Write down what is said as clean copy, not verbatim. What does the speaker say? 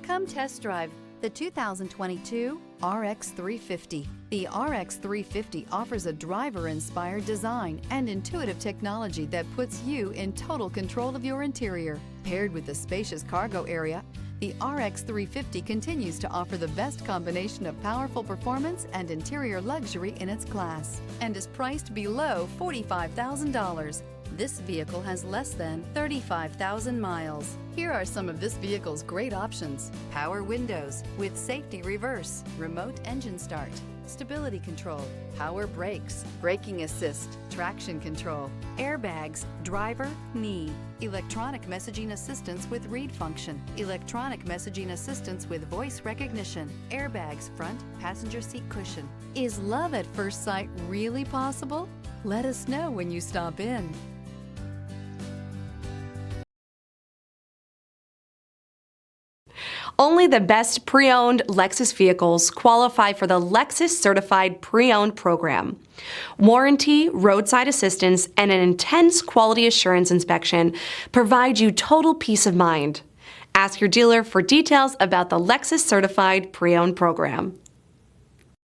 Come test drive the 2022 RX 350. The RX 350 offers a driver-inspired design and intuitive technology that puts you in total control of your interior. Paired with the spacious cargo area, the RX 350 continues to offer the best combination of powerful performance and interior luxury in its class and is priced below $45,000. This vehicle has less than 35,000 miles. Here are some of this vehicle's great options: power windows with safety reverse, remote engine start, stability control, power brakes, braking assist, traction control, airbags, driver, knee, electronic messaging assistance with read function, electronic messaging assistance with voice recognition, airbags, front passenger seat cushion. Is love at first sight really possible? Let us know when you stop in. Only the best pre-owned Lexus vehicles qualify for the Lexus Certified Pre-Owned program. Warranty, roadside assistance, and an intense quality assurance inspection provide you total peace of mind. Ask your dealer for details about the Lexus Certified Pre-Owned program.